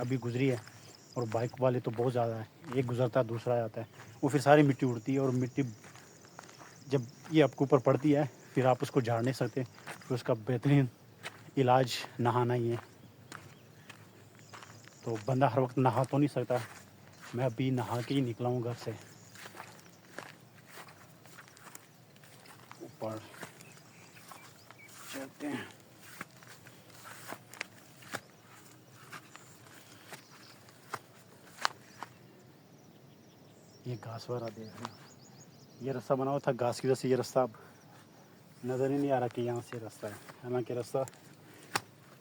ابھی گزری ہے، اور بائک والے تو بہت زیادہ ہیں، ایک گزرتا ہے دوسرا آتا ہے، وہ پھر ساری مٹی اڑتی ہے، اور مٹی جب یہ آپ کے اوپر پڑتی ہے پھر آپ اس کو جھاڑ نہیں سکتے، پھر اس کا بہترین علاج نہانا ہی ہے۔ تو بندہ ہر وقت نہا تو نہیں سکتا، میں ابھی نہا کے ہی نکلا ہوں گھر سے اوپر چلتے ہیں۔ یہ گھاس وغیرہ دیکھ رہے ہیں، یہ راستہ بنا ہوا تھا گھاس کی وجہ سے، یہ راستہ اب نظر ہی نہیں آ رہا کہ یہاں سے راستہ ہے، حالانکہ راستہ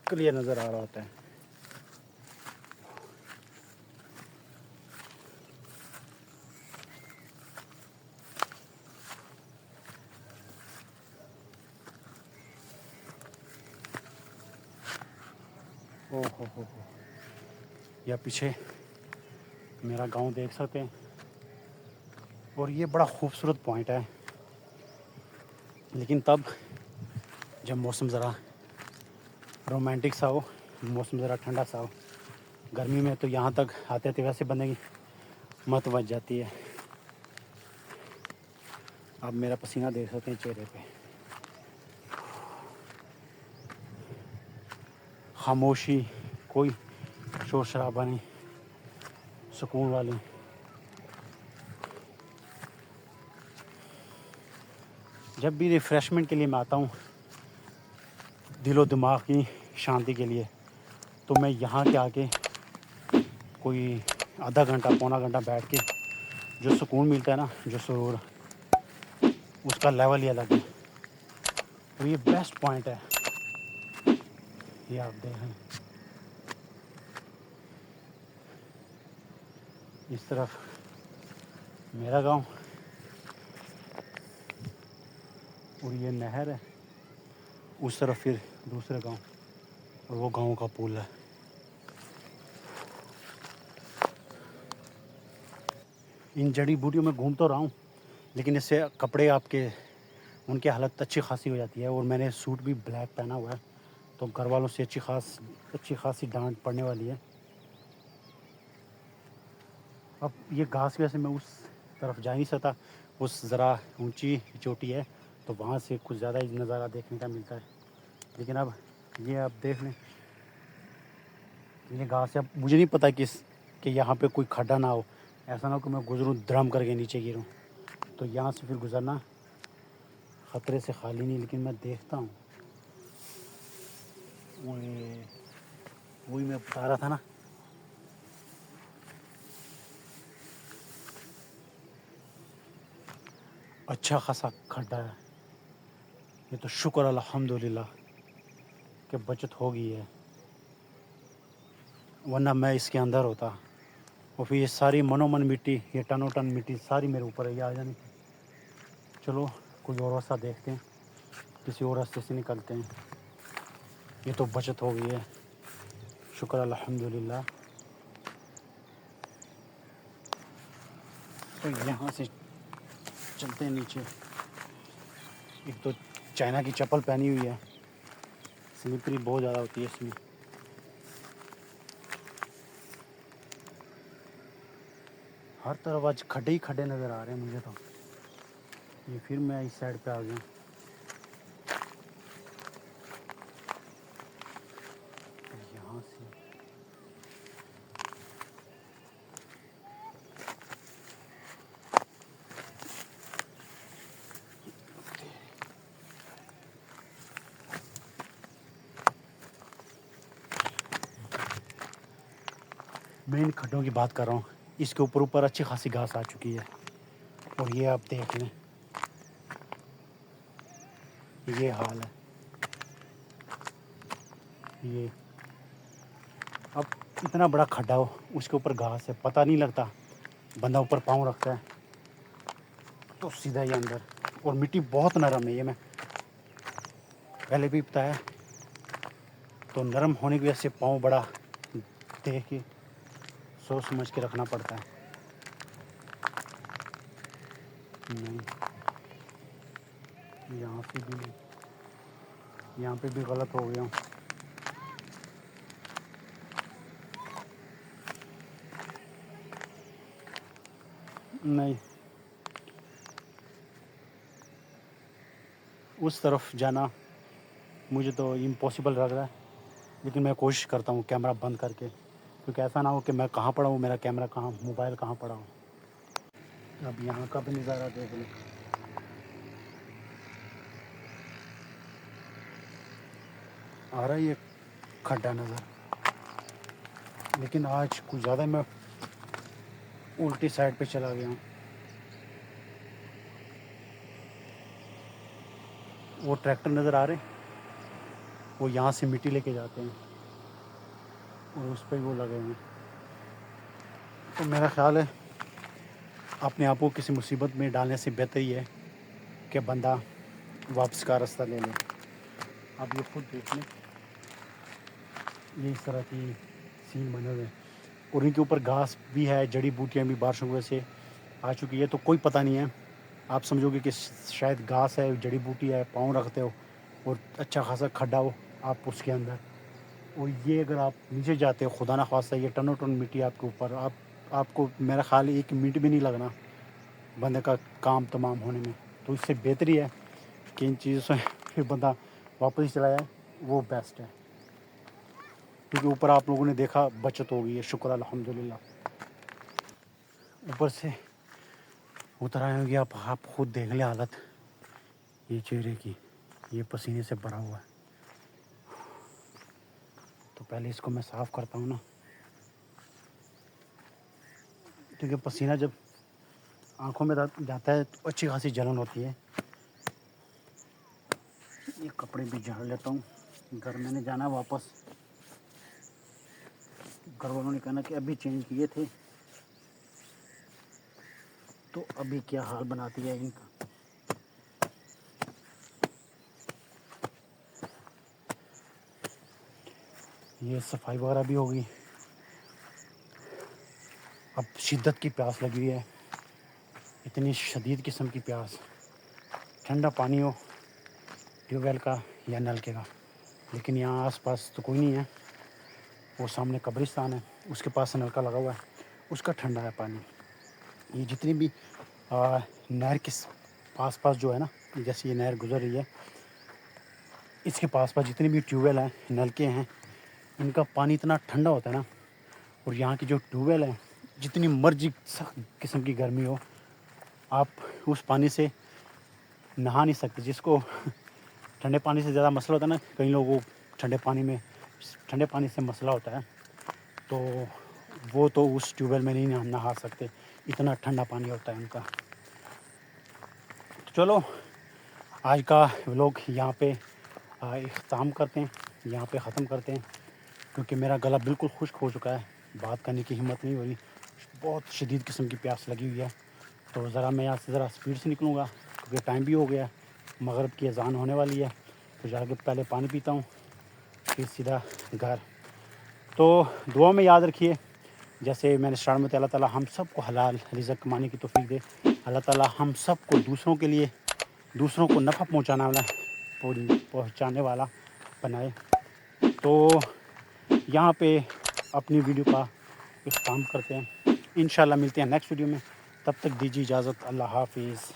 کلیئر نظر آ رہا ہوتا ہے۔ او ہو، یا پیچھے میرا گاؤں دیکھ سکتے ہیں، اور یہ بڑا خوبصورت پوائنٹ ہے، لیکن تب جب موسم ذرا رومانٹک سا ہو، موسم ذرا ٹھنڈا سا ہو۔ گرمی میں تو یہاں تک آتے تھے ویسے بندے کی مت بچ جاتی ہے۔ آپ میرا پسینہ دیکھ سکتے ہیں چہرے پہ، خاموشی، کوئی شور شرابہ نہیں، سکون والی۔ جب بھی ریفریشمنٹ کے لیے میں آتا ہوں، دل و دماغ کی شانتی کے لیے، تو میں یہاں کے آ کے کوئی آدھا گھنٹہ پونا گھنٹہ بیٹھ کے جو سکون ملتا ہے نا، جو سرور، اس کا لیول ہی الگ ہے۔ تو یہ بیسٹ پوائنٹ ہے، یہ آپ دیکھیں اس طرف میرا گاؤں، اور یہ نہر ہے، اس طرف پھر دوسرے گاؤں، اور وہ گاؤں کا پول ہے۔ ان جڑی بوٹیوں میں گھوم تو رہا ہوں، لیکن اس سے کپڑے آپ کے ان کی حالت اچھی خاصی ہو جاتی ہے، اور میں نے سوٹ بھی بلیک پہنا ہوا ہے، تو گھر والوں سے اچھی خاصی ڈانٹ پڑنے والی ہے۔ اب یہ گھاس کی وجہ سے میں اس طرف جا نہیں سکتا، اس ذرا اونچی چوٹی ہے، تو وہاں سے کچھ زیادہ ہی نظارہ دیکھنے کا ملتا ہے۔ لیکن اب یہ آپ دیکھ لیں، یہ گھاس ہے، اب مجھے نہیں پتہ کہ یہاں پہ کوئی کھڈا نہ ہو، ایسا نہ ہو کہ میں گزروں درم کر کے نیچے گروں، تو یہاں سے پھر گزرنا خطرے سے خالی نہیں۔ لیکن میں دیکھتا ہوں، وہی میں بتا رہا تھا نا، اچھا خاصا کھڈا ہے۔ یہ تو شکر الحمدللہ کہ بچت ہو گئی ہے، ورنہ میں اس کے اندر ہوتا، اور پھر یہ ساری منو مٹی، یہ ٹنو ٹن مٹی ساری میرے اوپر ہے، یہ آ جانی تھی۔ چلو کوئی اور راستہ دیکھتے ہیں، کسی اور راستے سے نکلتے ہیں۔ یہ تو بچت ہو گئی ہے، شکر الحمدللہ۔ تو یہاں سے چلتے ہیں نیچے۔ ایک تو چائنا کی چپل پہنی ہوئی ہے، سلپری بہت زیادہ ہوتی ہے اس میں۔ ہر طرف آج کھڈے ہی کھڈے نظر آ رہے ہیں مجھے تو۔ یہ پھر میں اس سائڈ پہ آ گیا، یہاں سے میں ان کھڈوں کی بات کر رہا ہوں، اس کے اوپر اچھی خاصی گھاس آ چکی ہے، اور یہ آپ دیکھ لیں، یہ حال ہے۔ یہ اب اتنا بڑا کھڈا ہو، اس کے اوپر گھاس ہے، پتہ نہیں لگتا، بندہ اوپر پاؤں رکھتا ہے تو سیدھا ہی اندر، اور مٹی بہت نرم ہے، یہ میں پہلے بھی بتایا، تو نرم ہونے کی وجہ سے پاؤں بڑا دیکھ کے سوچ سمجھ کے رکھنا پڑتا ہے۔ نہیں، یہاں سے بھی نہیں، یہاں پہ بھی غلط ہو گیا ہوں۔ نہیں اس طرف جانا مجھے تو امپاسبل لگ رہا ہے، لیکن میں کوشش کرتا ہوں کیمرہ بند کر کے، کیونکہ ایسا نہ ہو کہ میں کہاں پڑا ہوں، میرا کیمرہ کہاں، موبائل کہاں پڑا ہوں۔ اب یہاں کا بھی نظارہ دیکھ لیں، آ رہا ہے یہ کھڈا نظر، لیکن آج کچھ زیادہ میں الٹی سائڈ پہ چلا گیا ہوں۔ وہ ٹریکٹر نظر آ رہے ہیں، وہ یہاں سے مٹی لے کے جاتے ہیں اور اس پہ وہ لگے ہوئے ہیں۔ تو میرا خیال ہے اپنے آپ کو کسی مصیبت میں ڈالنے سے بہتر ہی ہے کہ بندہ واپس کا راستہ لے لے۔ آپ یہ خود دیکھ لیں، یہ اس طرح کی سین بنے ہوئے ہیں، اور ان کے اوپر گھاس بھی ہے، جڑی بوٹیاں بھی بارشوں کی وجہ سے آ چکی ہے، تو کوئی پتہ نہیں ہے، آپ سمجھو گے کہ شاید گھاس ہے، جڑی بوٹی ہے، پاؤں رکھتے ہو اور اچھا خاصا کھڈا ہو آپ اس کے اندر، اور یہ اگر آپ نیچے جاتے ہو، خدا نہ خواستہ یہ ٹنو ٹن مٹی آپ کے اوپر، آپ کو میرا خیال ہے 1 منٹ بھی نہیں لگنا بندے کا کام تمام ہونے میں۔ تو اس سے بہتر ہی ہے کہ ان چیزوں سے پھر بندہ واپس ہی چلا جائے، وہ بیسٹ ہے، کیونکہ اوپر آپ لوگوں نے دیکھا بچت ہو گئی ہے، شکر الحمدللہ۔ اوپر سے اتر آئے ہوں گے آپ خود دیکھ لیں حالت یہ چہرے کی، یہ پسینے سے بھرا ہوا ہے۔ تو پہلے اس کو میں صاف کرتا ہوں نا، کیونکہ پسینہ جب آنکھوں میں جاتا ہے تو اچھی خاصی جلن ہوتی ہے۔ یہ کپڑے بھی جھاڑ لیتا ہوں، گھر میں نے جانا واپس، گھر والوں نے کہنا کہ ابھی چینج کیے تھے تو ابھی کیا حال بناتی ہے ان کا۔ یہ صفائی وغیرہ بھی ہوگی، اب شدت کی پیاس لگی ہوئی ہے، اتنی شدید قسم کی پیاس، ٹھنڈا پانی ہو ٹیوب ویل کا یا نلکے کا، لیکن یہاں آس پاس تو کوئی نہیں ہے۔ وہ سامنے قبرستان ہے، اس کے پاس نلکا لگا ہوا ہے، اس کا ٹھنڈا ہے پانی۔ یہ جتنی بھی نہر کے پاس جو ہے نا، جیسے یہ نہر گزر رہی ہے، اس کے پاس جتنے بھی ٹیوب ویل ہیں، نلکے ہیں، ان کا پانی اتنا ٹھنڈا ہوتا ہے نا، اور یہاں کی جو ٹیوب ویل ہیں، جتنی مرضی سخت قسم کی گرمی ہو، آپ اس پانی سے نہا نہیں سکتے۔ جس کو ٹھنڈے پانی سے زیادہ مسئلہ ہوتا ہے نا، کئی لوگوں کو ٹھنڈے پانی سے مسئلہ ہوتا ہے، تو وہ تو اس ٹیوب ویل میں نہیں نہا سکتے، اتنا ٹھنڈا پانی ہوتا ہے ان کا۔ چلو آج کا ولاگ یہاں پہ اختتام کرتے ہیں، یہاں پہ ختم کرتے ہیں، کیونکہ میرا گلا بالکل خشک ہو چکا ہے، بات کرنے کی ہمت نہیں ہو رہی، بہت شدید قسم کی پیاس لگی ہوئی ہے۔ تو میں یہاں سے اسپیڈ سے نکلوں گا، کیونکہ ٹائم بھی ہو گیا ہے، مغرب کی اذان ہونے والی ہے، تو جا کے پہلے پانی پیتا ہوں، پھر سیدھا گھر۔ تو دعا میں یاد رکھیے، جیسے میں نے اسٹارٹ میں اللہ تعالیٰ ہم سب کو حلال رزق کمانے کی توفیق دے، اللہ تعالیٰ ہم سب کو دوسروں کو نفع پہنچانے والا بنائے۔ تو یہاں پہ اپنی ویڈیو کا اختتام کرتے ہیں، انشاءاللہ ملتے ہیں نیکسٹ ویڈیو میں، تب تک دیجیے اجازت، اللہ حافظ۔